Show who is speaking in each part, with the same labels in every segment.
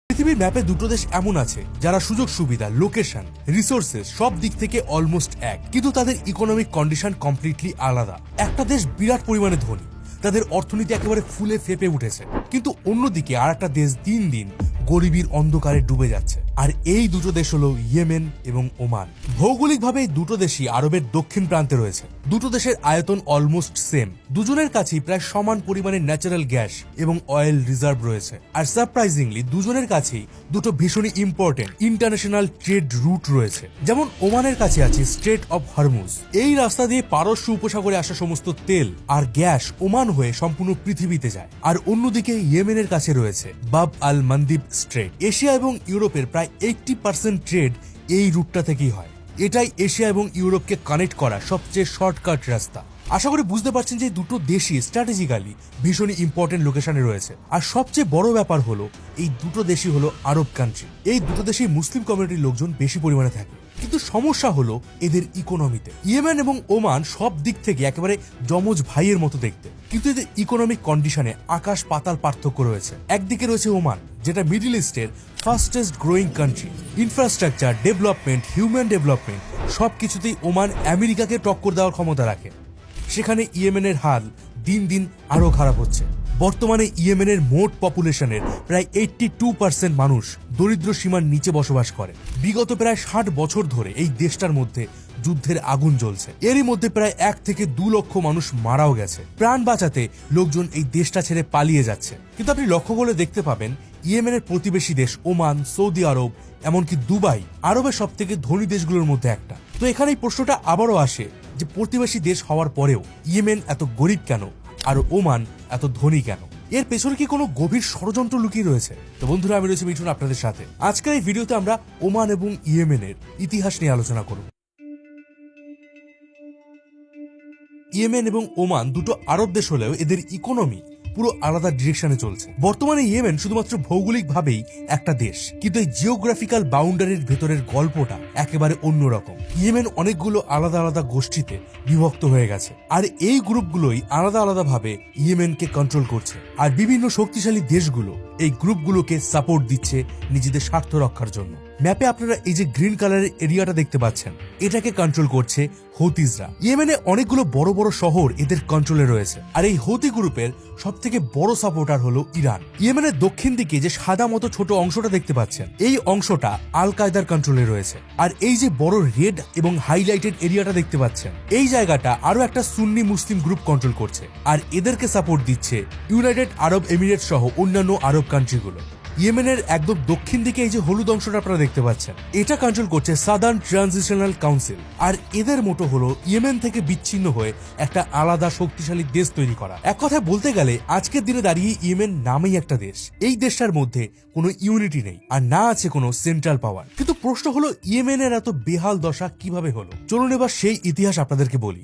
Speaker 1: পৃথিবীর ম্যাপে দুটো দেশ এমন আছে যারা সুযোগ সুবিধা, লোকেশন, রিসোর্সেস সব দিক থেকে অলমোস্ট এক, কিন্তু তাদের ইকোনমিক কন্ডিশন কমপ্লিটলি আলাদা। একটা দেশ বিরাট পরিমাণে ধনী, তাদের অর্থনীতি একেবারে ফুলে ফেপে উঠেছে, কিন্তু অন্যদিকে আর একটা দেশ দিন দিন গরিবীর অন্ধকারে ডুবে যাচ্ছে। আর এই দুটো দেশ হলো ইয়েমেন এবং ওমান। ভৌগোলিকভাবে এই দুটো দেশই আরবের দক্ষিণ প্রান্তে রয়েছে। দুটো দেশের আয়তন অলমোস্ট সেম, দুজনের কাছেই প্রায় সমান পরিমাণে ন্যাচারাল গ্যাস এবং অয়েল রিজার্ভ রয়েছে। আর সারপ্রাইজিংলি দুজনের কাছেই দুটো ভীষণই ইম্পর্টেন্ট ইন্টারন্যাশনাল ট্রেড রুট রয়েছে। যেমন ওমানের কাছে আছে স্ট্রেট অফ হরমুজ, এই রাস্তা দিয়ে পারস্য উপসাগরে আসা সমস্ত তেল আর গ্যাস ওমান হয়ে সম্পূর্ণ পৃথিবীতে যায়। আর অন্যদিকে ইয়েমেনের কাছে রয়েছে বাব আল মান্দিব স্ট্রেট। এশিয়া এবং ইউরোপের প্রায় 80% ট্রেড এই রুটটা থেকেই হয়। এটাই এশিয়া এবং ইউরোপকে কানেক্ট করা সবচেয়ে শর্টকাট রাস্তা। আশা করি বুঝতে পারছেন যে দুটো দেশই স্ট্র্যাটেজিক্যালি ভীষণই ইম্পর্টেন্ট লোকেশনে রয়েছে। আর সবচেয়ে বড় ব্যাপার হলো এই দুটো দেশই হলো আরব কান্ট্রি। এই দুটো দেশেই মুসলিম কমিউনিটির লোকজন বেশি পরিমাণে থাকে, কিন্তু সমস্যা হলো এদের ইকোনমিতে। ইয়েমেন এবং ওমান সব দিক থেকে একেবারে যমজ ভাইয়ের মতো দেখতে, কিন্তু এদের ইকোনমিক কন্ডিশনে আকাশ পাতাল পার্থক্য রয়েছে। একদিকে রয়েছে ওমান, যেটা মিডল ইস্টের fastest growing country. Infrastructure, development, human development সবকিছুতেই ওমান আমেরিকাকে টক্কর দেওয়ার ক্ষমতা রাখে। সেখানে ইয়েমেনের হাল দিন দিন আরো খারাপ হচ্ছে। বর্তমানে ইয়েমেনের মোট পপুলেশনের প্রায় 82% মানুষ দরিদ্র সীমার নিচে বসবাস করে। বিগত প্রায় 60 বছর ধরে এই দেশটার মধ্যে যুদ্ধের আগুন জ্বলছে। এরই মধ্যে প্রায় 1 থেকে 2 লক্ষ মানুষ মারাও গেছে। প্রাণ বাঁচাতে লোকজন এই দেশটা ছেড়ে পালিয়ে যাচ্ছে। কিন্তু আপনি লক্ষ্য করলে দেখতে পাবেন ইয়েমেনের প্রতিবেশী দেশ ওমান, সৌদি আরব, এমনকি দুবাই আরবের সব থেকে ধনী দেশগুলোর মধ্যে একটা। তো এখানে এই প্রশ্নটা আবারও আসে যে প্রতিবেশী দেশ হওয়ার পরেও ইয়েমেন এত গরিব কেন আর ওমান এত ধনী কেন? এর পেছনে কি কোনো গভীর ষড়যন্ত্র লুকিয়ে রয়েছে? তো বন্ধুরা, আমি রয়েছি মিঠুন আপনাদের সাথে। আজকের এই ভিডিওতে আমরা ওমান এবং ইয়েমেনের ইতিহাস নিয়ে আলোচনা করব। ইয়েমেন এবং ওমান দুটো আরব দেশ হলেও এদের ইকোনমি পুরো আলাদা ডিরেকশনে চলছে। বর্তমানে ইয়েমেন শুধুমাত্র ভৌগোলিকভাবেই একটা দেশ, কিন্তু এই জিওগ্রাফিক্যাল বাউন্ডারির ভেতরের গল্পটা একেবারে অন্যরকম। ইয়েমেন অনেকগুলো আলাদা আলাদা গোষ্ঠীতে বিভক্ত হয়ে গেছে, আর এই গ্রুপগুলোই আলাদা আলাদা ভাবে ইয়েমেনকে কন্ট্রোল করছে। আর বিভিন্ন শক্তিশালী দেশগুলো এই গ্রুপগুলোকে সাপোর্ট দিচ্ছে নিজেদের স্বার্থ রক্ষার জন্য। ম্যাপে আপনারা এই যে গ্রিন কালারের এরিয়াটা দেখতে পাচ্ছেন, এটাকে কন্ট্রোল করছে হৌতিজরা। ইয়েমেনে অনেকগুলো বড় বড় শহর এদের কন্ট্রোলে রয়েছে। আর এই হৌতি গ্রুপের সব থেকে বড় সাপোর্টার হলো ইরান। ইয়েমেনের দক্ষিণ দিকে যে সাদা মতো ছোট অংশটা দেখতে পাচ্ছেন, এই অংশটা আল কায়দার কন্ট্রোলে রয়েছে। আর এই যে বড় রেড এবং হাইলাইটেড এরিয়াটা দেখতে পাচ্ছেন, এই জায়গাটা আরো একটা সুন্নি মুসলিম গ্রুপ কন্ট্রোল করছে। আর এদেরকে সাপোর্ট দিচ্ছে ইউনাইটেড আরব এমিরেট সহ অন্যান্য আরব কান্ট্রিগুলো। ইয়েমেনের একদম দক্ষিণ দিকে এই যে হলুদ অংশটা আপনারা দেখতে পাচ্ছেন, এটা কন্ট্রোল করছে সাদার্ন ট্রানজিশনাল কাউন্সিল। আর এদের মোটো হলো ইয়েমেন থেকে বিচ্ছিন্ন হয়ে একটা আলাদা শক্তিশালী দেশ তৈরি করা। এক কথায় বলতে গেলে আজকের দিনে দাঁড়িয়ে ইয়েমেন নামেই একটা দেশ। এই দেশটার মধ্যে কোনো ইউনিটি নেই, আর না আছে কোনো সেন্ট্রাল পাওয়ার। কিন্তু প্রশ্ন হলো ইয়েমেনের এত বেহাল দশা কিভাবে হলো? চলুন এবার সেই ইতিহাস আপনাদেরকে বলি।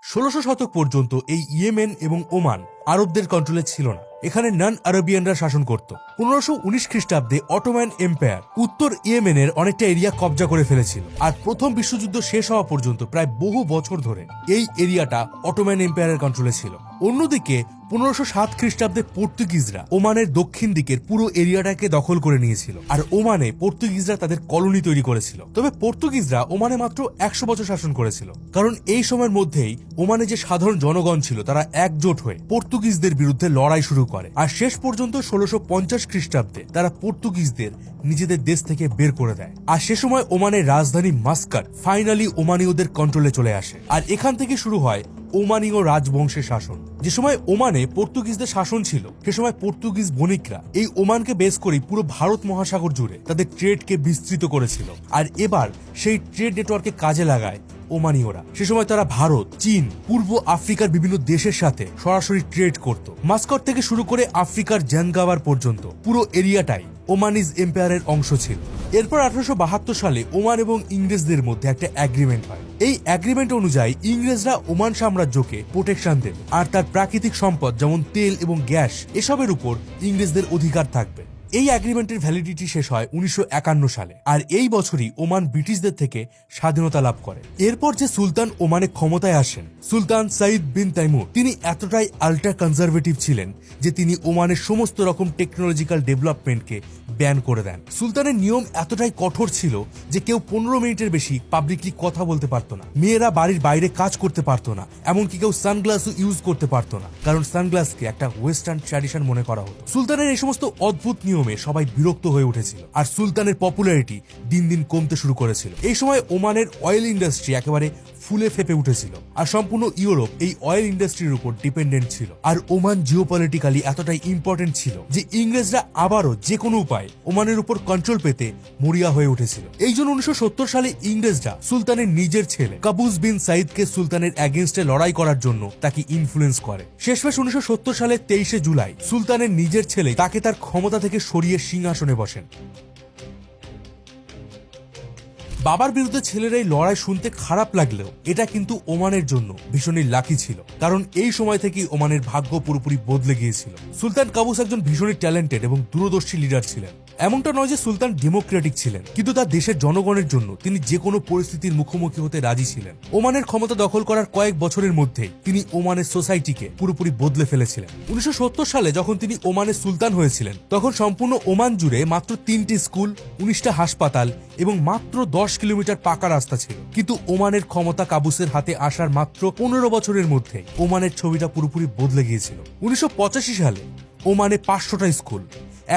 Speaker 1: 1600 শতক পর্যন্ত এই ইয়েমেন এবং ওমান আরবদের কন্ট্রোলে ছিল না। এখানে নন আরবিয়ানরা শাসন করত। 1519 খ্রিস্টাব্দে অটোম্যান এম্পায়ার উত্তর ইয়েমেনের অনেকটা এরিয়া কবজা করে ফেলেছিল। আর প্রথম বিশ্বযুদ্ধ শেষ হওয়া পর্যন্ত প্রায় বহু বছর ধরে এই এরিয়াটা অটোম্যান এম্পায়ারের কন্ট্রোলে ছিল। অন্যদিকে 1507 খ্রিস্টাব্দে পর্তুগিজরা ওমানের দক্ষিণ দিকের পুরো এরিয়াটাকে দখল করে নিয়েছিল। আর ওমানে পর্তুগিজরা তাদের কলোনি তৈরি করেছিল। তবে পর্তুগিজরা ওমানে মাত্র 100 বছর শাসন করেছিল, কারণ এই সময়ের মধ্যেই ওমানে যে সাধারণ জনগণ ছিল তারা একজোট হয়ে পর্তুগিজদের বিরুদ্ধে লড়াই শুরু করে। আর শেষ পর্যন্ত 1650 খ্রিস্টাব্দে তারা পর্তুগিজদের নিজেদের দেশ থেকে বের করে দেয়। আর সে সময় ওমানের রাজধানী মাস্কাট ফাইনালি ওমানীয়দের কন্ট্রোলে চলে আসে। আর এখান থেকে শুরু হয় ওমানীয় রাজবংশের শাসন। যে সময় ওমানে পর্তুগিজদের শাসন ছিল, সে সময় পর্তুগিজ বণিকরা এই ওমানকে বেস করে পুরো ভারত মহাসাগর জুড়ে তাদের ট্রেডকে বিস্তৃত করেছিল। আর এবার সেই ট্রেড নেটওয়ার্কে কাজে লাগায় ওমানীয়রা। সে সময় তারা ভারত, চীন, পূর্ব আফ্রিকার বিভিন্ন দেশের সাথে সরাসরি ট্রেড করত। মাস্কট থেকে শুরু করে আফ্রিকার জানগাওয়ার পর্যন্ত পুরো এরিয়াটাই ওমানিজ এম্পায়ারের অংশ ছিল। এরপর 1872 সালে ওমান এবং ইংরেজদের মধ্যে একটা এগ্রিমেন্ট হয়। এই এগ্রিমেন্ট অনুযায়ী ইংরেজরা ওমান সাম্রাজ্যকে প্রোটেকশন দেবে, আর তার প্রাকৃতিক সম্পদ যেমন তেল এবং গ্যাস এসবের উপর ইংরেজদের অধিকার থাকবে। এই অ্যাগ্রিমেন্টের ভ্যালিডিটি শেষ হয় 1951 সালে, আর এই বছরই ওমান ব্রিটিশদের থেকে স্বাধীনতা লাভ করে। এরপর যে সুলতান ওমানে ক্ষমতায় আসেন, সুলতান সাইদ বিন তাইমুর, তিনি এতটাই আল্ট্রা কনজারভেটিভ ছিলেন যে তিনি ওমানের সমস্ত রকম টেকনোলজিক্যাল ডেভেলপমেন্টকে ব্যান করে দেন। সুলতানের নিয়ম এতটাই কঠোর ছিল যে কেউ 15 মিনিটের বেশি পাবলিকলি কথা বলতে পারতো না, মেয়েরা বাড়ির বাইরে কাজ করতে পারতো না, এমনকি কেউ সানগ্লাসও ইউজ করতে পারতো না, কারণ সানগ্লাসকে একটা ওয়েস্টার্ন ট্র্যাডিশন মনে করা হতো। সুলতানের এই সমস্ত অদ্ভুত নিয়মে সবাই বিরক্ত হয়ে উঠেছিল, আর সুলতানের পপুলারিটি দিন দিন কমতে শুরু করেছিল। এই সময় ওমানের অয়েল ইন্ডাস্ট্রি একেবারে ফুলে ফেপে উঠেছিল, আর সম্পূর্ণ ইউরোপ এই অয়েল ইন্ডাস্ট্রির উপর ডিপেন্ডেন্ট ছিল। আর ওমান জিওপলিটিক্যালি এতটাই ইম্পর্টেন্ট ছিল যে ইংরেজরা আবারও যে কোনো উপায় ওমানের উপর কন্ট্রোল পেতে মরিয়া হয়ে উঠেছিল। এই জন্য 1970 সালে ইংরেজরা সুলতানের নিজের ছেলে কাবুস বিন সাইদকে সুলতানের এগেনস্টে লড়াই করার জন্য তাকে ইনফ্লুয়েন্স করে। শেষমেশ 1970 সালের 23শে জুলাই সুলতানের নিজের ছেলে তাকে তার ক্ষমতা থেকে সরিয়ে সিংহাসনে বসেন। বাবার বিরুদ্ধে ছেলের এই লড়াই শুনতে খারাপ লাগলেও এটা কিন্তু ওমানের জন্য ভীষণই লাকি ছিল, কারণ এই সময় থেকেই ওমানের ভাগ্য পুরোপুরি বদলে গিয়েছিল। সুলতান কাবুস একজন ভীষণই ট্যালেন্টেড এবং দূরদর্শী লিডার ছিলেন। এমনটা নয় যে সুলতান ডেমোক্রেটিক ছিলেন, কিন্তু তার দেশের জনগণের জন্য তিনি যে কোনো পরিস্থিতির মুখোমুখি হতে রাজি ছিলেন। ওমানের ক্ষমতা দখল করার কয়েক বছরের মধ্যেই তিনি ওমানের সোসাইটিকে পুরোপুরি বদলে ফেলেছিলেন। 1970 সালে যখন তিনি ওমানের সুলতান হয়েছিলেন, তখন সম্পূর্ণ ওমান জুড়ে মাত্র 3টি স্কুল, 19টা হাসপাতাল এবং মাত্র 10 কিলোমিটার পাকা রাস্তা ছিল। কিন্তু ওমানের ক্ষমতা কাবুসের হাতে আসার মাত্র 15 বছরের মধ্যে ওমানের ছবিটা পুরোপুরি বদলে গিয়েছিল। 1985 সালে ওমানে 500টা স্কুল,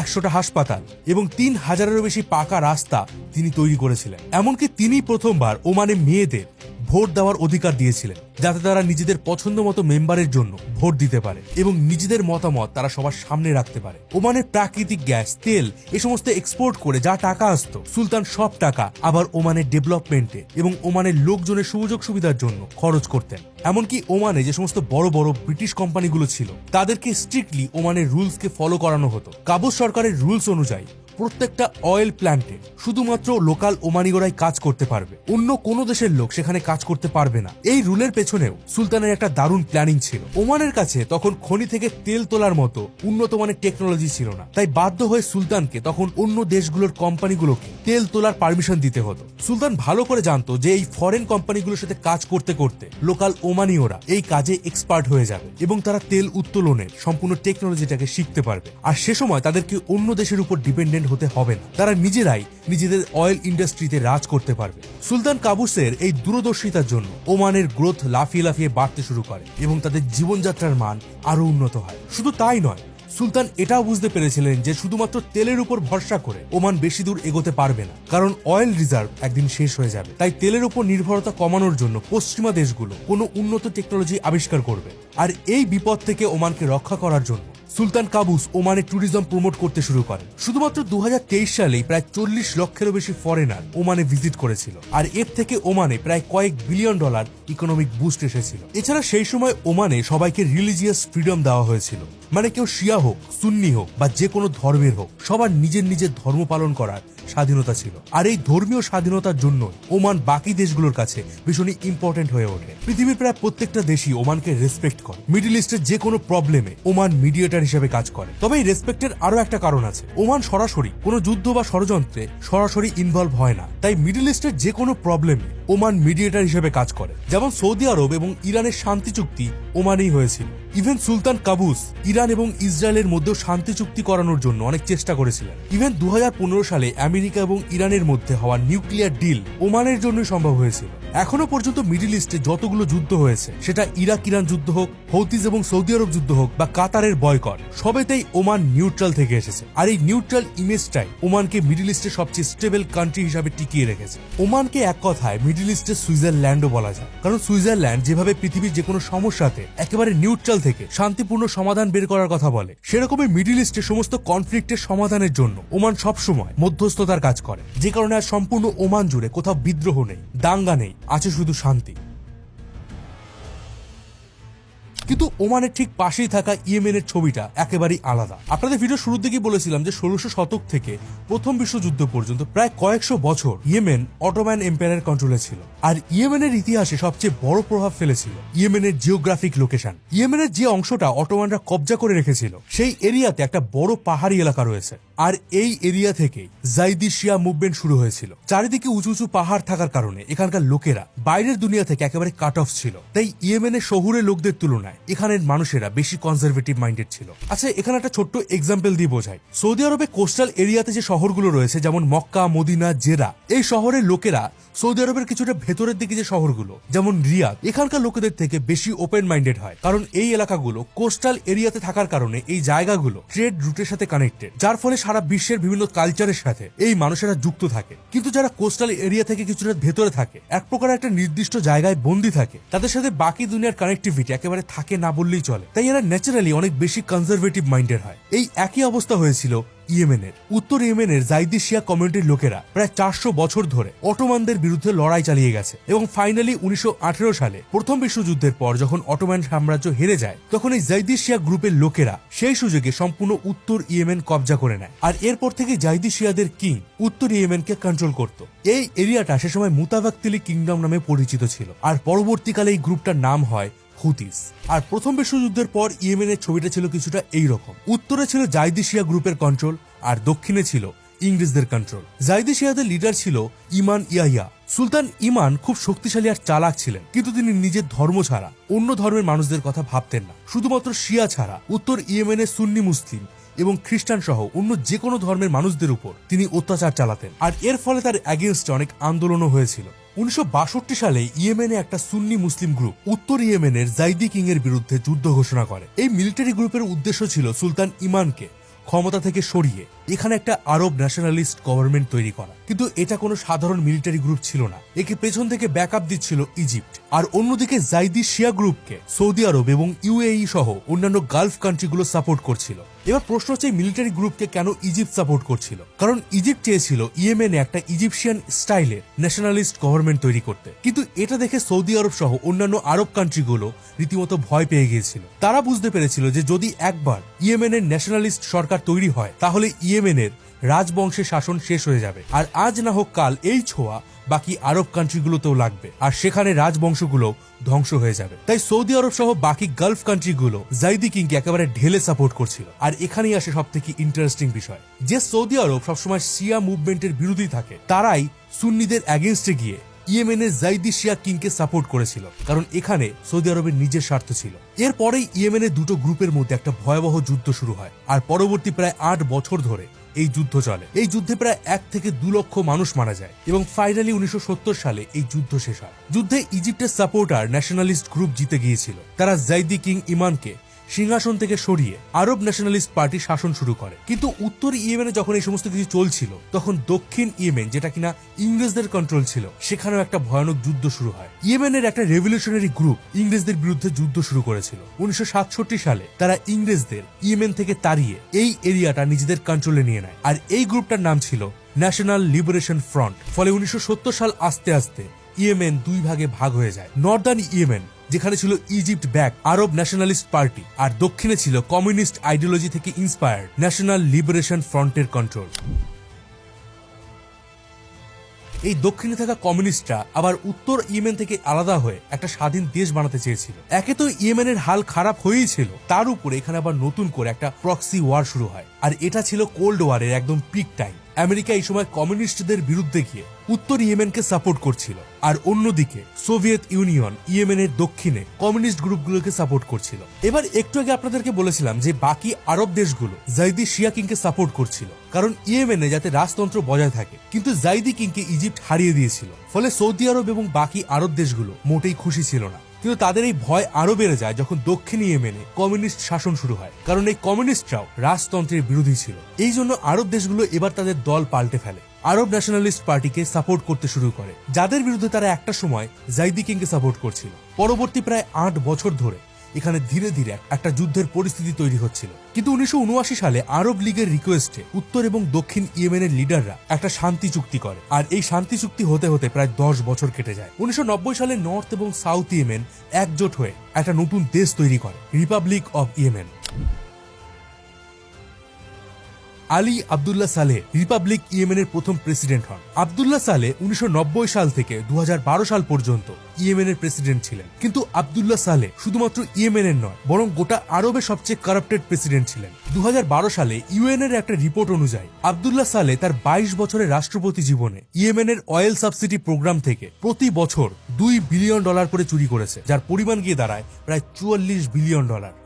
Speaker 1: 100টা হাসপাতাল এবং 3000-এরও বেশি পাকা রাস্তা তিনি তৈরি করেছিলেন। এমনকি তিনি প্রথমবার ওমানে মেয়েদের ভোট দেওয়ার অধিকার দিয়েছিলেন, যাতে তারা নিজেদের পছন্দ মতো মেম্বারের জন্য ভোট দিতে পারে এবং নিজেদের মতামত তারা সবার সামনে রাখতে পারে। ওমানের প্রাকৃতিক গ্যাস, তেল এ সমস্ত এক্সপোর্ট করে যা টাকা আসতো, সুলতান সব টাকা আবার ওমানের ডেভেলপমেন্টে এবং ওমানের লোকজনের সুযোগ সুবিধার জন্য খরচ করতেন। এমনকি ওমানে যে সমস্ত বড় বড় ব্রিটিশ কোম্পানিগুলো ছিল, তাদেরকে স্ট্রিক্টলি ওমানের রুলসকে ফলো করানো হতো। কাবুস সরকারের রুলস অনুযায়ী প্রত্যেকটা অয়েল প্ল্যান্টে শুধুমাত্র লোকাল ওমানিগরাই কাজ করতে পারবে, অন্য কোনো দেশের লোক সেখানে কাজ করতে পারবে না। এই রুলের পেছনেও সুলতানের একটা দারুণ প্ল্যানিং ছিল। ওমানের কাছে তখন খনি থেকে তেল তোলার মতো উন্নত মানের টেকনোলজি ছিল না, তাই বাধ্য হয়ে সুলতানকে তখন অন্য দেশগুলোর কোম্পানিগুলোকে তেল তোলার পারমিশন দিতে হতো। সুলতান ভালো করে জানতো যে এই ফরেন কোম্পানিগুলোর সাথে কাজ করতে করতে লোকাল ওমানিওরা এই কাজে এক্সপার্ট হয়ে যাবে এবং তারা তেল উত্তোলনের সম্পূর্ণ টেকনোলজিটাকে শিখতে পারবে, আর সে সময় তাদেরকে অন্য দেশের উপর ডিপেন্ডেন্ট হতে হবে না, তারা নিজেরাই নিজেদের অয়েল ইন্ডাস্ট্রিতে রাজ করতে পারবে। সুলতান কাবুসের এই দূরদর্শিতার জন্য ওমানের গ্রোথ লাফিয়ে লাফিয়ে বাড়তে শুরু করে এবং তাদের জীবনযাত্রার মান আরো উন্নত হয়। শুধু তাই নয়, সুলতান এটাও বুঝতে পেরেছিলেন যে শুধুমাত্র তেলের উপর ভরসা করে ওমান বেশি দূর এগোতে পারবে না, কারণ অয়েল রিজার্ভ একদিন শেষ হয়ে যাবে। তাই তেলের উপর নির্ভরতা কমানোর জন্য পশ্চিমা দেশগুলো কোনো উন্নত টেকনোলজি আবিষ্কার করবে, আর এই বিপদ থেকে ওমানকে রক্ষা করার জন্য সুলতান কাবুস ওমানে ট্যুরিজম প্রমোট করতে শুরু করেন। শুধুমাত্র 2023 সালেই প্রায় 40 লক্ষেরও বেশি ফরেনার ওমানে ভিজিট করেছিল, আর এর থেকে ওমানে প্রায় কয়েক বিলিয়ন ডলার ইকোনমিক বুস্ট এসেছিল। এছাড়া সেই সময় ওমানে সবাইকে রিলিজিয়াস ফ্রিডম দেওয়া হয়েছিল, মানে কেউ শিয়া হোক, সুন্নি হোক বা যে কোনো ধর্মের হোক, সবার নিজের নিজের ধর্ম পালন করার স্বাধীনতা ছিল। আর এই ধর্মীয় স্বাধীনতার জন্য ওমান বাকি দেশগুলোর কাছে ভীষণই ইম্পর্টেন্ট হয়ে ওঠে। পৃথিবীর প্রায় প্রত্যেকটা দেশই ওমানকে রেসপেক্ট করে। মিডল ইস্টের যে কোনো প্রবলেমে ওমান মিডিয়েটর হিসেবে কাজ করে। তবে এই রেসপেক্টের আরো একটা কারণ আছে, ওমান সরাসরি কোনো যুদ্ধ বা ষড়যন্ত্রে সরাসরি ইনভলভ হয় না, তাই মিডল ইস্টের যে কোনো প্রবলেমে ওমান মিডিয়েটর হিসেবে কাজ করে। যেমন সৌদি আরব এবং ইরানের শান্তি চুক্তি ওমানেই হয়েছিল। ইভেন সুলতান কাবুস ইরান এবং ইসরায়েলের মধ্যেও শান্তি চুক্তি করানোর জন্য অনেক চেষ্টা করেছিলেন। ইভেন 2015 সালে আমেরিকা এবং ইরানের মধ্যে হওয়া নিউক্লিয়ার ডিল ওমানের জন্যই সম্ভব হয়েছিল। এখনো পর্যন্ত মিডল ইস্টে যতগুলো যুদ্ধ হয়েছে, সেটা ইরাক ইরান যুদ্ধ হোক, হৌতিস এবং সৌদি আরব যুদ্ধ হোক বা কাতারের বয়কট, সবেতেই ওমান নিউট্রাল থেকে এসেছে। আর এই নিউট্রাল ইমেজটাই ওমানকে মিডল ইস্টের সবচেয়ে স্টেবল কান্ট্রি হিসাবে টিকিয়ে রেখেছে। ওমানকে এক কথায় মিডল ইস্টের সুইজারল্যান্ডও বলা যায়, কারণ সুইজারল্যান্ড যেভাবে পৃথিবীর যে কোনো সমস্যাতে একেবারে নিউট্রাল থেকে শান্তিপূর্ণ সমাধান বের করার কথা বলে, সেরকমই মিডল ইস্টের সমস্ত কনফ্লিক্টের সমাধানের জন্য ওমান সবসময় মধ্যস্থতার কাজ করে, যে কারণে আর সম্পূর্ণ ওমান জুড়ে কোথাও বিদ্রোহ নেই, দাঙ্গা নেই, আছে শুধু শান্তি। কিন্তু ওমানের ঠিক পাশেই থাকা ইয়েমেনের ছবিটা একেবারেই আলাদা। আপনাদের ভিডিও শুরুর দিকেই বলেছিলাম যে 1600 শতক থেকে প্রথম বিশ্বযুদ্ধ পর্যন্ত প্রায় কয়েকশো বছর ইয়েমেন অটোম্যান এম্পায়ারের কন্ট্রোলে ছিল, আর ইয়েমেনের ইতিহাসে সবচেয়ে বড় প্রভাব ফেলেছিল ইয়েমেনের জিওগ্রাফিক লোকেশন। ইয়েমেনের যে অংশটা অটোম্যানরা কবজা করে রেখেছিল, সেই এরিয়াতে একটা বড় পাহাড়ি এলাকা রয়েছে, আর এই এরিয়া থেকেই জাইদি শিয়া মুভমেন্ট শুরু হয়েছিল। চারিদিকে উঁচু উঁচু পাহাড় থাকার কারণে এখানকার লোকেরা বাইরের দুনিয়া থেকে একেবারে কাট অফ ছিল, তাই ইয়েমেনের শহুরে লোকদের তুলনায় এখানের মানুষেরা বেশি কনজারভেটিভ মাইন্ডেড ছিল। আচ্ছা, এখানে একটা ছোট্ট এক্সাম্পল দিয়ে বোঝাই। সৌদি আরবে কোস্টাল এরিয়াতে যে শহরগুলো রয়েছে যেমন মক্কা, মদিনা, জেরা, এই শহরের লোকেরা সৌদি আরবের কিছুটা ভেতরের দিকে যে শহরগুলো যেমন রিয়াদ, এখানকার লোকেদের থেকে বেশি ওপেন মাইন্ডেড হয়, কারণ এই এলাকাগুলো কোস্টাল এরিয়াতে থাকার কারণে এই জায়গাগুলো ট্রেড রুটের সাথে কানেক্টেড, যার ফলে সারা বিশ্বের বিভিন্ন কালচারের সাথে এই মানুষেরা যুক্ত থাকে। কিন্তু যারা কোস্টাল এরিয়া থেকে কিছুটা ভেতরে থাকে, এক প্রকার একটা নির্দিষ্ট জায়গায় বন্দী থাকে, তাদের সাথে বাকি দুনিয়ার কানেক্টিভিটি একেবারে থাকে না বললেই চলে, তাই এরা ন্যাচারালি অনেক বেশি কনজারভেটিভ মাইন্ডেড হয়। এই একই অবস্থা হয়েছিল ইয়েমেনের। উত্তর ইয়েমেনের জাইদি শিয়া কমিউনিটির লোকেরা প্রায় 400 বছর ধরে অটোমানদের বিরুদ্ধে লড়াই চালিয়ে গেছে এবং ফাইনালি 1918 সালে প্রথম বিশ্বযুদ্ধের পর যখন অটোমান সাম্রাজ্য হেরে যায়, তখন এই জাইদি শিয়া গ্রুপের লোকেরা সেই সুযোগে সম্পূর্ণ উত্তর ইয়েমেন কবজা করে নেয়। আর এরপর থেকে জাইদি শিয়াদের কিং উত্তর ইয়েমেনকে কন্ট্রোল করত। এই এরিয়াটা সে সময় মুতাওয়াক্কিলি কিংডম নামে পরিচিত ছিল, আর পরবর্তীকালে এই গ্রুপটার নাম হয় হুতিস। আর প্রথম বিশ্বযুদ্ধের পর ইয়েমেনের ছবিটা ছিল কিছুটা এইরকম। উত্তরে ছিল জাইদি শিয়া গ্রুপের কন্ট্রোল, আর দক্ষিণে ছিল ইংরেজদের কন্ট্রোল। জাইদি শিয়াদের লিডার ছিল ইমান ইয়াহিয়া। সুলতান ইমান খুব শক্তিশালী আর চালাক ছিলেন, কিন্তু তিনি নিজের ধর্ম ছাড়া অন্য ধর্মের মানুষদের কথা ভাবতেন না। শুধুমাত্র শিয়া ছাড়া উত্তর ইয়েমেনের সুন্নি মুসলিম এবং খ্রিস্টান সহ অন্য যে কোনো ধর্মের মানুষদের উপর তিনি অত্যাচার চালাতেন, আর এর ফলে তার অ্যাগেনস্টে অনেক আন্দোলনও হয়েছিল। 1962 সালে ইয়েমেনে একটা সুন্নি মুসলিম গ্রুপ উত্তর ইয়েমেনের জাইদি কিং এর বিরুদ্ধে যুদ্ধ ঘোষণা করে। এই মিলিটারি গ্রুপের উদ্দেশ্য ছিল সুলতান ইমানকে ক্ষমতা থেকে সরিয়ে এখানে একটা আরব ন্যাশনালিস্ট গভর্নমেন্ট তৈরি করা। কিন্তু এটা কোনো সাধারণ মিলিটারি গ্রুপ ছিল না, একে পেছন থেকে ব্যাকআপ দিচ্ছিল ইজিপ্ট। আর অন্যদিকে জাইদি শিয়া গ্রুপকে সৌদি আরব এবং ইউএই সহ অন্যান্য গালফ কান্ট্রিগুলো সাপোর্ট করছিল। এবার প্রশ্ন হচ্ছে মিলিটারি গ্রুপকে কেন ইজিপ্ট সাপোর্ট করছিল? কারণ ইজিপ্ট চেয়েছিল ইয়েমেনে একটা ইজিপশিয়ান স্টাইলের ন্যাশনালিস্ট গভর্নমেন্ট তৈরি করতে, কিন্তু এটা দেখে সৌদি আরব সহ অন্যান্য আরব কান্ট্রিগুলো রীতিমতো ভয় পেয়ে গিয়েছিল। তারা বুঝতে পেরেছিল যে যদি একবার ইয়েমেনের ন্যাশনালিস্ট সরকার তৈরি হয়, তাহলে ইয়েমেনের রাজবংশের শাসন শেষ হয়ে যাবে, আর আজ না হোক কাল এই ছোঁয়া বাকি আরব কান্ট্রিগুলোতেও লাগবে, আর সেখানে রাজবংশগুলো ধ্বংস হয়ে যাবে। তাই সৌদি আরব সহ বাকি গালফ কান্ট্রিগুলো জাইদি কিংকে একেবারে ঢেলে সাপোর্ট করছিল। আর এখানেই আসে সব থেকে ইন্টারেস্টিং বিষয়, যে সৌদি আরব সবসময় শিয়া মুভমেন্টের বিরোধী থাকে, তারাই সুন্নিদের অ্যাগেনস্টে গিয়ে ইয়েমেনের জাইদি শিয়া কিংকে সাপোর্ট করেছিল, কারণ এখানে সৌদি আরবের নিজের স্বার্থ ছিল। এরপরেই ইয়েমেনের দুটো গ্রুপের মধ্যে একটা ভয়াবহ যুদ্ধ শুরু হয়, আর পরবর্তী প্রায় 8 বছর ধরে এই যুদ্ধ চলে। এই যুদ্ধে প্রায় 1 থেকে 2 লক্ষ মানুষ মারা যায় এবং ফাইনালি 1970 সালে এই যুদ্ধ শেষ হয়। যুদ্ধে ইজিপ্টের সাপোর্টার ন্যাশনালিস্ট গ্রুপ জিতে গিয়েছিল। তারা জাইদি কিং ইমানকে সিংহাসন থেকে সরিয়ে আরব ন্যাশনালিস্ট পার্টি শাসন শুরু করে। কিন্তু উত্তর ইয়েমেনে যখন এই সমস্ত কিছু চলছিল, তখন দক্ষিণ ইয়েমেন, যেটা কিনা ইংরেজদের কন্ট্রোল ছিল, সেখানেও একটা ভয়ানক যুদ্ধ শুরু হয়। ইয়েমেনের একটা রেভলিউশনারি গ্রুপ ইংরেজদের বিরুদ্ধে যুদ্ধ শুরু করেছিল। 1967 সালে তারা ইংরেজদের ইয়েমেন থেকে তাড়িয়ে এই এরিয়াটা নিজেদের কন্ট্রোলে নিয়ে নেয়, আর এই গ্রুপটার নাম ছিল ন্যাশনাল লিবারেশন ফ্রন্ট। ফলে 1970 সাল আস্তে আস্তে ইয়েমেন 2 ভাগে ভাগ হয়ে যায়। নর্দার্ন ইয়েমেন, যেখানে ছিল ইজিপ্ট ব্যাক আরব ন্যাশনালিস্ট পার্টি, আর দক্ষিণে ছিল কমিউনিস্ট আইডিওলজি থেকে ইন্সপায়ার্ড ন্যাশনাল লিবারেশন ফ্রন্টের কন্ট্রোল। এই দক্ষিণে থাকা কমিউনিস্টরা আবার উত্তর ইয়েমেন থেকে আলাদা হয়ে একটা স্বাধীন দেশ বানাতে চেয়েছিল। একে তো ইয়েমেনের হাল খারাপ হয়েই ছিল, তার উপরে এখানে আবার নতুন করে একটা প্রক্সি ওয়ার শুরু হয়, আর এটা ছিল কোল্ড ওয়ারের একদম পিক টাইম। আমেরিকা এই সময় কমিউনিস্টদের বিরুদ্ধে গিয়ে উত্তর ইয়েমেনকে সাপোর্ট করছিল, আর অন্যদিকে সোভিয়েত ইউনিয়ন ইয়েমেনের দক্ষিণে কমিউনিস্ট গ্রুপগুলোকে সাপোর্ট করছিল। এবার একটু আগে আপনাদেরকে বলেছিলাম যে বাকি আরব দেশগুলো জাইদি শিয়া কিংকে সাপোর্ট করছিল, কারণ ইয়েমেনে যাতে রাজতন্ত্র বজায় থাকে। কিন্তু জাইদি কিংকে ইজিপ্ট হারিয়ে দিয়েছিল, ফলে সৌদি আরব এবং বাকি আরব দেশগুলো মোটেই খুশি ছিল না। কিন্তু তাদের এই ভয় আরো বেড়ে যায় যখন দক্ষিণ ইয়েমেনে কমিউনিস্ট শাসন শুরু হয়, কারণ এই কমিউনিস্টরাও রাজতন্ত্রের বিরোধী ছিল। এই জন্য আরব দেশগুলো এবার তাদের দল পাল্টে ফেলে, আরব ন্যাশনালিস্ট পার্টিকে সাপোর্ট করতে শুরু করে, যাদের বিরুদ্ধে তারা একটা সময় জাইদি কিংকে সাপোর্ট করছিল। পরবর্তী প্রায় 8 বছর ধরে এখানে ধীরে ধীরে একটা যুদ্ধের পরিস্থিতি তৈরি হচ্ছিল। কিন্তু 1979 সালে আরব লীগের রিকোয়েস্টে উত্তর এবং দক্ষিণ ইয়েমেনের লিডাররা একটা শান্তি চুক্তি করে, আর এই শান্তি চুক্তি হতে হতে প্রায় 10 বছর কেটে যায়। 1990 সালে নর্থ এবং সাউথ ইয়েমেন একজোট হয়ে একটা নতুন দেশ তৈরি করে, Republic of Yemen. Ali Abdullah Saleh Republic ইয়েমেনের প্রথম প্রেসিডেন্ট হন। আবদুল্লাহ সালেহ 1990 সাল থেকে 2012 সাল পর্যন্ত ইয়েমেনের প্রেসিডেন্ট ছিলেন। কিন্তু আব্দুল্লাহ সালেহ শুধুমাত্র ইয়েমেনের নয়, বরং গোটা আরবের সবচেয়ে কারাপ্টেড প্রেসিডেন্ট ছিলেন। 2012 সালে ইউএনের একটা রিপোর্ট অনুযায়ী আব্দুল্লাহ সালেহ তার 22 বছরের রাষ্ট্রপতি জীবনে ইয়েমেনের অয়েল সাবসিডি প্রোগ্রাম থেকে প্রতি বছর $2 বিলিয়ন করে চুরি করেছে, যার পরিমাণ গিয়ে দাঁড়ায় প্রায় $44 বিলিয়ন।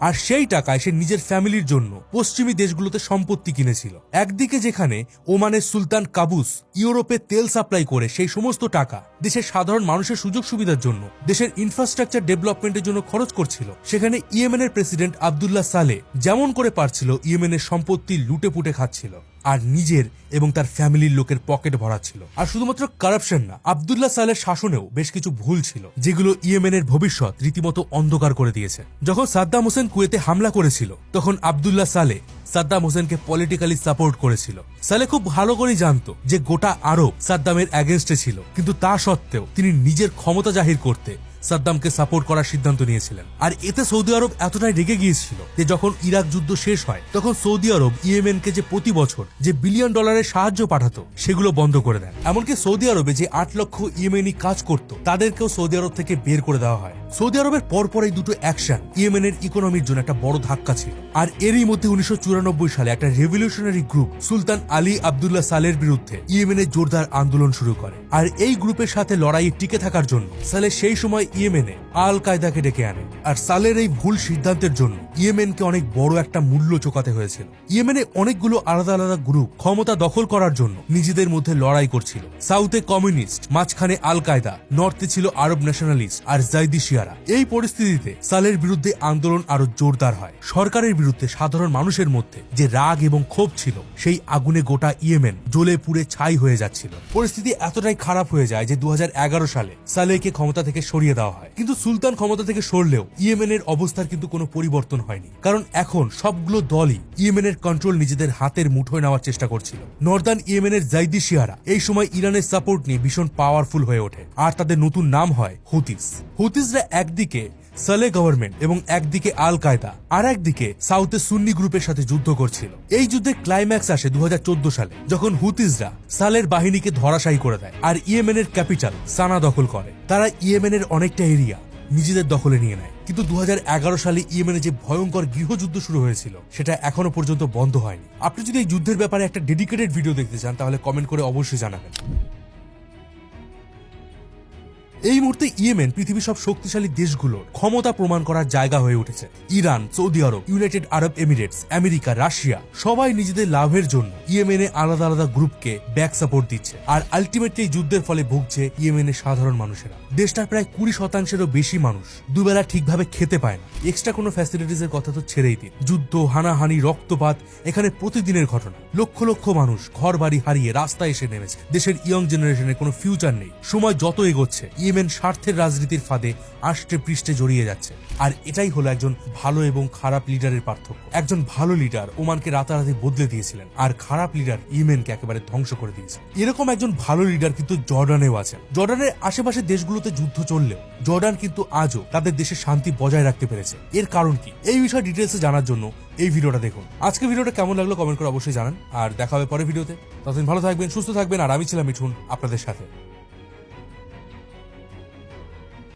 Speaker 1: আর সেই টাকায় সে নিজের ফ্যামিলির জন্য পশ্চিমী দেশগুলোতে সম্পত্তি কিনেছিল। একদিকে যেখানে ওমানের সুলতান কাবুস ইউরোপে তেল সাপ্লাই করে সেই সমস্ত টাকা দেশের সাধারণ মানুষের সুযোগ সুবিধার জন্য, দেশের ইনফ্রাস্ট্রাকচার ডেভেলপমেন্টের জন্য খরচ করছিল, সেখানে ইয়েমেনের প্রেসিডেন্ট আব্দুল্লাহ সালেহ যেমন করে পারছিল ইয়েমেনের সম্পত্তি লুটে পুটে খাচ্ছিল আর নিজের এবং তার ফ্যামিলির লোকের পকেট ভরাচ্ছিল। আর শুধুমাত্র কারাপশন না, আব্দুল্লাহ সালেহের শাসনেও বেশ কিছু ভুল ছিল যেগুলো ইয়েমেনের ভবিষ্যৎ রীতিমতো অন্ধকার করে দিয়েছে। যখন সাদ্দাম হোসেন কুয়েতে হামলা করেছিল তখন আব্দুল্লাহ সালেহ সাদ্দাম হোসেনকে পলিটিক্যালি সাপোর্ট করেছিল। সালেহ খুব ভালো করেই জানতো যে গোটা আরব সাদ্দামের অ্যাগেনস্টে ছিল, কিন্তু তা সত্ত্বেও তিনি নিজের ক্ষমতা জাহির করতে সাদ্দামকে সাপোর্ট করার সিদ্ধান্ত নিয়েছিলেন। আর এতে সৌদি আরব এতটাই রেগে গিয়েছিল যে যখন ইরাক যুদ্ধ শেষ হয় তখন সৌদি আরব ইয়েমেনকে যে প্রতি বছর যে $1 বিলিয়ন সাহায্য পাঠাতো সেগুলো বন্ধ করে দেন। এমনকি সৌদি আরবে যে 8 লক্ষ ইয়েমেনি কাজ করত তাদেরকেও সৌদি আরব থেকে বের করে দেওয়া হয়। সৌদি আরবের পরপর এই দুটো অ্যাকশন ইয়েমেনের ইকোনমির জন্য একটা বড় ধাক্কা ছিল। আর এরই মধ্যে 1994 সালে একটা রেভলিউশনারি গ্রুপ সুলতান আলী আব্দুল্লাহ সালেহের বিরুদ্ধে ইয়েমেনে জোরদার আন্দোলন শুরু করে। আর এই গ্রুপের সাথে লড়াইয়ে টিকে থাকার জন্য সালেহ সেই সময় ইয়েমেনে আল কায়দাকে ডেকে আনে। আর সালেহের এই ভুল সিদ্ধান্তের জন্য ইয়েমেনকে অনেক বড় একটা মূল্য চোকাতে হয়েছিল। ইয়েমেনে অনেকগুলো আলাদা আলাদা গ্রুপ ক্ষমতা দখল করার জন্য নিজেদের মধ্যে লড়াই করছিল। সাউথে কমিউনিস্ট, মাঝখানে আল কায়দা, নর্থে ছিল আরব ন্যাশনালিস্ট আর জাইদি শিয়ারা। এই পরিস্থিতিতে সালেহের বিরুদ্ধে আন্দোলন আরো জোরদার হয়। সরকারের বিরুদ্ধে সাধারণ মানুষের মধ্যে যে রাগ এবং ক্ষোভ ছিল সেই আগুনে গোটা ইয়েমেন জ্বলে পুড়ে ছাই হয়ে যাচ্ছিল। পরিস্থিতি এতটাই খারাপ হয়ে যায় যে 2011 সালে সালেহকে ক্ষমতা থেকে সরিয়ে দেওয়া হয়। কিন্তু সুলতান ক্ষমতা থেকে সরলেও ইয়েমেনের অবস্থার কিন্তু কোনো পরিবর্তন হয়নি, কারণ এখন সবগুলো দলই ইয়েমেনের কন্ট্রোল নিজেদের হাতের মুঠোয় নেওয়ার চেষ্টা করছিল। নর্দার্ন ইয়েমেনের জাইদি শিয়ারা এই সময় ইরানের সাপোর্ট নিয়ে ভীষণ পাওয়ারফুল হয়ে ওঠে আর তাদের নতুন নাম হয় হুতিস। হুতিসরা একদিকে সালেহ গভর্নমেন্ট এবং একদিকে আল কায়দা আর একদিকে সাউথে সুন্নি গ্রুপের সাথে যুদ্ধ করছিল। এই যুদ্ধের ক্লাইম্যাক্স আসে 2014 সালে যখন হুতিসরা সালেহর বাহিনীকে ধরাশায়ী করে দেয় আর ইয়েমেনের ক্যাপিটাল সানা দখল করে। তারা ইয়েমেনের অনেকটা এরিয়া নিজেদের দখলে নিয়ে নেয়। কিন্তু 2011 সালে ইয়েমেনে যে ভয়ঙ্কর গৃহযুদ্ধ শুরু হয়েছিল সেটা এখনো পর্যন্ত বন্ধ হয়নি। আপনি যদি এই যুদ্ধের ব্যাপারে একটা ডেডিকেটেড ভিডিও দেখতে চান তাহলে কমেন্ট করে অবশ্যই জানাবেন। এই মুহূর্তে ইয়েমেন পৃথিবীর সব শক্তিশালী দেশগুলোর ক্ষমতা প্রমাণ করার জায়গা হয়ে উঠেছে। Iran, Saudi Arab, United Arab Emirates, America, Russia সবাই নিজেদের লাভের জন্য ইয়েমেনে আলাদা আলাদা গ্রুপকে ব্যাক সাপোর্ট দিচ্ছে। আর আলটিমেটলি এই যুদ্ধের ফলে ভুগছে ইয়েমেনের সাধারণ মানুষেরা। দেশটার প্রায় 20%-এরও বেশি মানুষ দুবেলা ঠিকভাবে খেতে পায় না। এক্সট্রা কোনো ফ্যাসিলিটিস এর কথা তো ছেড়েই দিন। যুদ্ধ, হানাহানি, রক্তপাত এখানে প্রতিদিনের ঘটনা। লক্ষ লক্ষ মানুষ ঘর বাড়ি হারিয়ে রাস্তায় এসে নেমেছে। দেশের ইয়ং জেনারেশনের কোনো ফিউচার নেই। সময় যত এগোচ্ছে ইয়েমেন স্বার্থের রাজনীতির ফাঁদে আষ্টে পৃষ্ঠে জড়িয়ে যাচ্ছে। আর এটাই হলো একজন ভালো এবং খারাপ লিডারের পার্থক্য। একজন ভালো লিডার ওমানকে রাতারাতি বদলে দিয়েছিলেন আর খারাপ লিডার ইয়েমেনকে একেবারে ধ্বংস করে দিয়েছে। এরকম একজন ভালো লিডার কিন্তু জর্ডানেও আছেন। জর্ডানের আশেপাশে দেশগুলোতে যুদ্ধ চললেও জর্ডান কিন্তু আজও তাদের দেশের শান্তি বজায় রাখতে পেরেছে। এর কারণ কি এই বিষয়ে ডিটেলসে জানার জন্য এই ভিডিওটা দেখুন। আজকে ভিডিওটা কেমন লাগলো কমেন্ট করে অবশ্যই জানান। আর দেখা হবে পরের ভিডিওতে। ততদিন ভালো থাকবেন, সুস্থ থাকবেন। আর আমি ছিলাম মিঠুন আপনাদের সাথে।